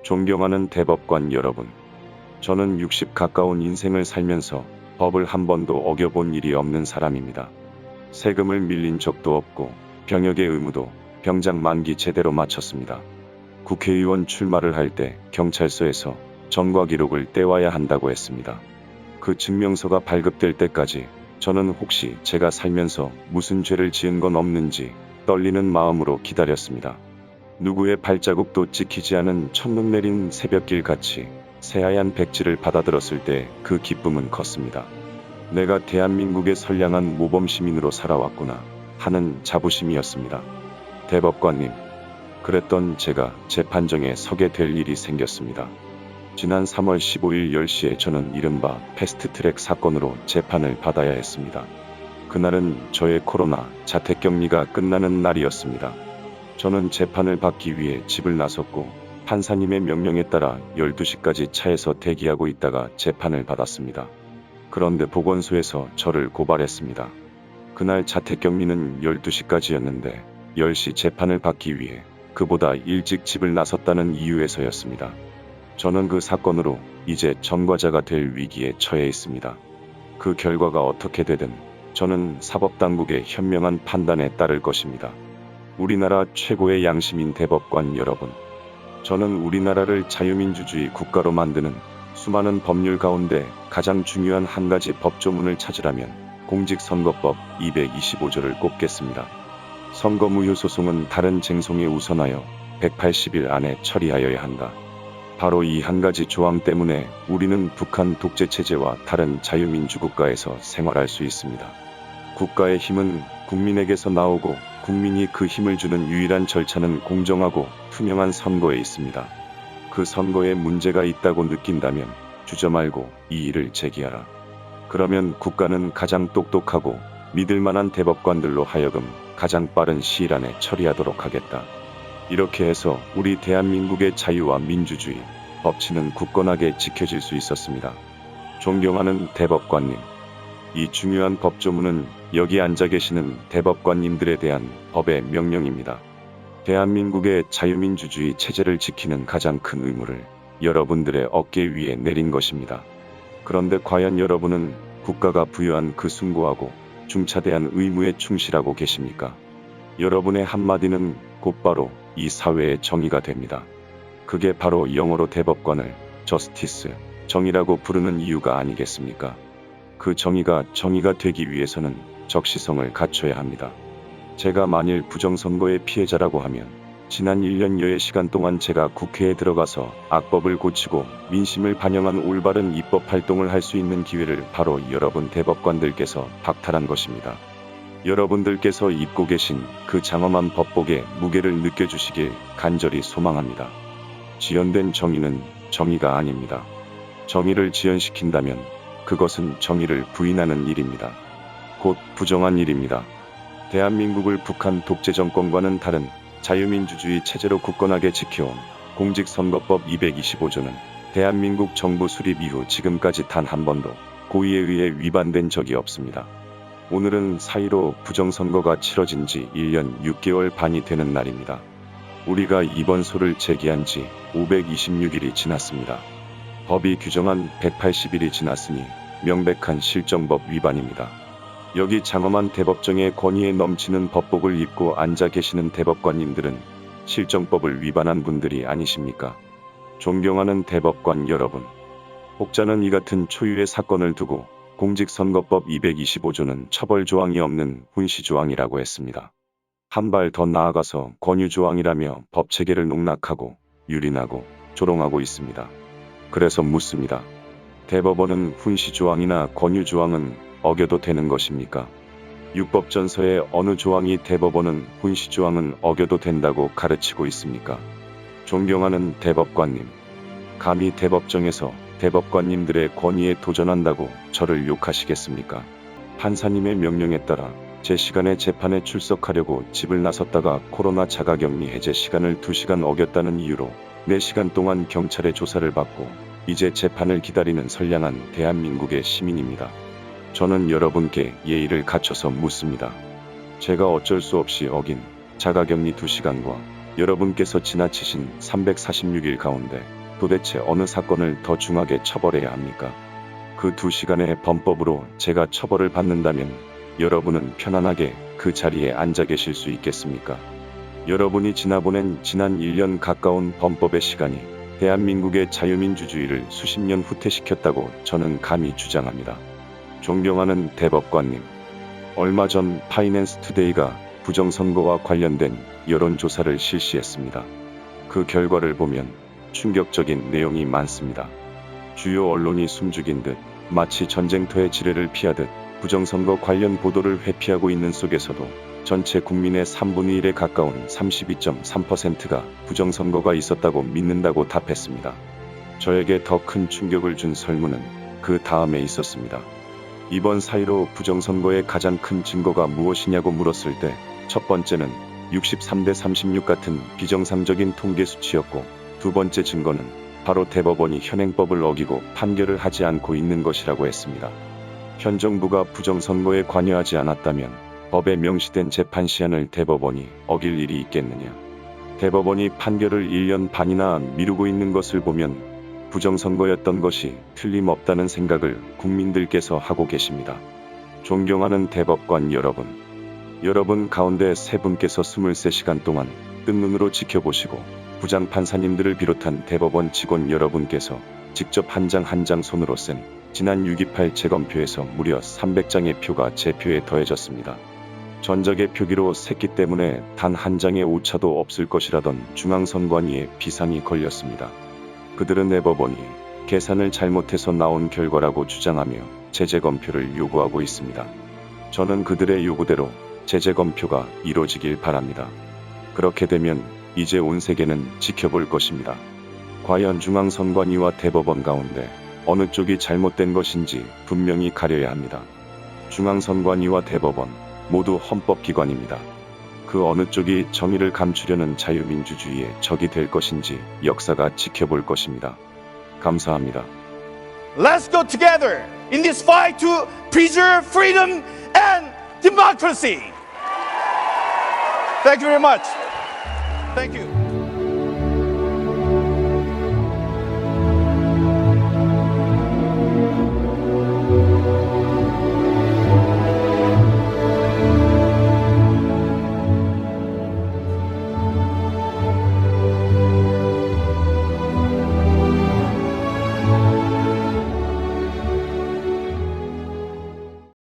존경하는 대법관 여러분. 저는 60 가까운 인생을 살면서 법을 한 번도 어겨본 일이 없는 사람입니다. 세금을 밀린 적도 없고 병역의 의무도 병장 만기 제대로 마쳤습니다. 국회의원 출마를 할 때 경찰서에서 전과 기록을 떼와야 한다고 했습니다. 그 증명서가 발급될 때까지 저는 혹시 제가 살면서 무슨 죄를 지은 건 없는지 떨리는 마음으로 기다렸습니다. 누구의 발자국도 찍히지 않은 첫눈 내린 새벽길 같이 새하얀 백지를 받아들었을 때 그 기쁨은 컸습니다. 내가 대한민국의 선량한 모범시민으로 살아왔구나 하는 자부심이었습니다. 대법관님, 그랬던 제가 재판정에 서게 될 일이 생겼습니다. 지난 3월 15일 10시에 저는 이른바 패스트트랙 사건으로 재판을 받아야 했습니다. 그날은 저의 코로나 자택격리가 끝나는 날이었습니다. 저는 재판을 받기 위해 집을 나섰고 판사님의 명령에 따라 12시까지 차에서 대기하고 있다가 재판을 받았습니다. 그런데 보건소에서 저를 고발했습니다. 그날 자택격리는 12시까지였는데 10시 재판을 받기 위해 그보다 일찍 집을 나섰다는 이유에서였습니다. 저는 그 사건으로 이제 전과자가 될 위기에 처해 있습니다. 그 결과가 어떻게 되든 저는 사법당국의 현명한 판단에 따를 것입니다. 우리나라 최고의 양심인 대법관 여러분, 저는 우리나라를 자유민주주의 국가로 만드는 수많은 법률 가운데 가장 중요한 한 가지 법조문을 찾으라면 공직선거법 225조를 꼽겠습니다. 선거무효 소송은 다른 쟁송에 우선하여 180일 안에 처리하여야 한다. 바로 이 한 가지 조항 때문에 우리는 북한 독재체제와 다른 자유민주국가에서 생활할 수 있습니다. 국가의 힘은 국민에게서 나오고 국민이 그 힘을 주는 유일한 절차는 공정하고 투명한 선거에 있습니다. 그 선거에 문제가 있다고 느낀다면 주저 말고 이의를 제기하라. 그러면 국가는 가장 똑똑하고 믿을 만한 대법관들로 하여금 가장 빠른 시일 안에 처리하도록 하겠다. 이렇게 해서 우리 대한민국의 자유와 민주주의, 법치는 굳건하게 지켜질 수 있었습니다. 존경하는 대법관님, 이 중요한 법조문은 여기 앉아 계시는 대법관님들에 대한 법의 명령입니다. 대한민국의 자유민주주의 체제를 지키는 가장 큰 의무를 여러분들의 어깨 위에 내린 것입니다. 그런데 과연 여러분은 국가가 부여한 그 숭고하고 중차대한 의무에 충실하고 계십니까? 여러분의 한마디는 곧바로 이 사회의 정의가 됩니다. 그게 바로 영어로 대법관을 저스티스, 정의라고 부르는 이유가 아니겠습니까? 그 정의가 되기 위해서는 적시성을 갖춰야 합니다. 제가 만일 부정선거의 피해자라고 하면 지난 1년여의 시간 동안 제가 국회에 들어가서 악법을 고치고 민심을 반영한 올바른 입법 활동을 할 수 있는 기회를 바로 여러분 대법관들께서 박탈한 것입니다. 여러분들께서 입고 계신 그 장엄한 법복의 무게를 느껴주시길 간절히 소망합니다. 지연된 정의는 정의가 아닙니다. 정의를 지연시킨다면 그것은 정의를 부인하는 일입니다. 곧 부정한 일입니다. 대한민국을 북한 독재 정권과는 다른 자유민주주의 체제로 굳건하게 지켜온 공직선거법 225조는 대한민국 정부 수립 이후 지금까지 단 한 번도 고의에 의해 위반된 적이 없습니다. 오늘은 4.15 부정선거가 치러진 지 1년 6개월 반이 되는 날입니다. 우리가 이번 소를 제기한 지 526일이 지났습니다. 법이 규정한 180일이 지났으니 명백한 실정법 위반입니다. 여기 장엄한 대법정의 권위에 넘치는 법복을 입고 앉아 계시는 대법관님들은 실정법을 위반한 분들이 아니십니까? 존경하는 대법관 여러분, 혹자는 이 같은 초유의 사건을 두고 공직선거법 225조는 처벌조항이 없는 훈시조항이라고 했습니다. 한 발 더 나아가서 권유조항이라며 법체계를 농락하고 유린하고 조롱하고 있습니다. 그래서 묻습니다. 대법원은 훈시조항이나 권유조항은 어겨도 되는 것입니까? 육법전서의 어느 조항이 대법원은 훈시조항은 어겨도 된다고 가르치고 있습니까? 존경하는 대법관님, 감히 대법정에서 대법관님들의 권위에 도전한다고 저를 욕하시겠습니까? 판사님의 명령에 따라 제 시간에 재판에 출석하려고 집을 나섰다가 코로나 자가격리 해제 시간을 2시간 어겼다는 이유로 4시간 동안 경찰의 조사를 받고 이제 재판을 기다리는 선량한 대한민국의 시민입니다. 저는 여러분께 예의를 갖춰서 묻습니다. 제가 어쩔 수 없이 어긴 자가격리 2시간과 여러분께서 지나치신 346일 가운데 도대체 어느 사건을 더 중하게 처벌해야 합니까? 그 2시간의 범법으로 제가 처벌을 받는다면 여러분은 편안하게 그 자리에 앉아 계실 수 있겠습니까? 여러분이 지나보낸 지난 1년 가까운 범법의 시간이 대한민국의 자유민주주의를 수십 년 후퇴시켰다고 저는 감히 주장합니다. 존경하는 대법관님, 얼마 전 파이낸스 투데이가 부정선거와 관련된 여론조사를 실시했습니다. 그 결과를 보면 충격적인 내용이 많습니다. 주요 언론이 숨죽인 듯 마치 전쟁터의 지뢰를 피하듯 부정선거 관련 보도를 회피하고 있는 속에서도 전체 국민의 3분의 1에 가까운 32.3%가 부정선거가 있었다고 믿는다고 답했습니다. 저에게 더 큰 충격을 준 설문은 그 다음에 있었습니다. 이번 사이로 부정선거의 가장 큰 증거가 무엇이냐고 물었을 때 첫 번째는 63대 36 같은 비정상적인 통계 수치였고, 두 번째 증거는 바로 대법원이 현행법을 어기고 판결을 하지 않고 있는 것이라고 했습니다. 현 정부가 부정선거에 관여하지 않았다면 법에 명시된 재판 시한을 대법원이 어길 일이 있겠느냐. 대법원이 판결을 1년 반이나 미루고 있는 것을 보면 부정선거였던 것이 틀림없다는 생각을 국민들께서 하고 계십니다. 존경하는 대법관 여러분 가운데 세 분께서 23시간 동안 뜬 눈으로 지켜보시고 부장판사님들을 비롯한 대법원 직원 여러분께서 직접 한 장 한 장 손으로 쓴 지난 6.28 재검표에서 무려 300장의 표가 제 표에 더해졌습니다. 전적의 표기로 샜기 때문에 단 한 장의 오차도 없을 것이라던 중앙선관위에 비상이 걸렸습니다. 그들은 대법원이 계산을 잘못해서 나온 결과라고 주장하며 재검표를 요구하고 있습니다. 저는 그들의 요구대로 재검표가 이루어지길 바랍니다. 그렇게 되면 이제 온 세계는 지켜볼 것입니다. 과연 중앙선관위와 대법원 가운데 어느 쪽이 잘못된 것인지 분명히 가려야 합니다. 중앙선관위와 대법원 모두 헌법기관입니다. 그 어느 쪽이 정의를 감추려는 자유민주주의의 적이 될 것인지 역사가 지켜볼 것입니다. 감사합니다. Let's go together in this fight to preserve freedom and democracy. Thank you very much. Thank you.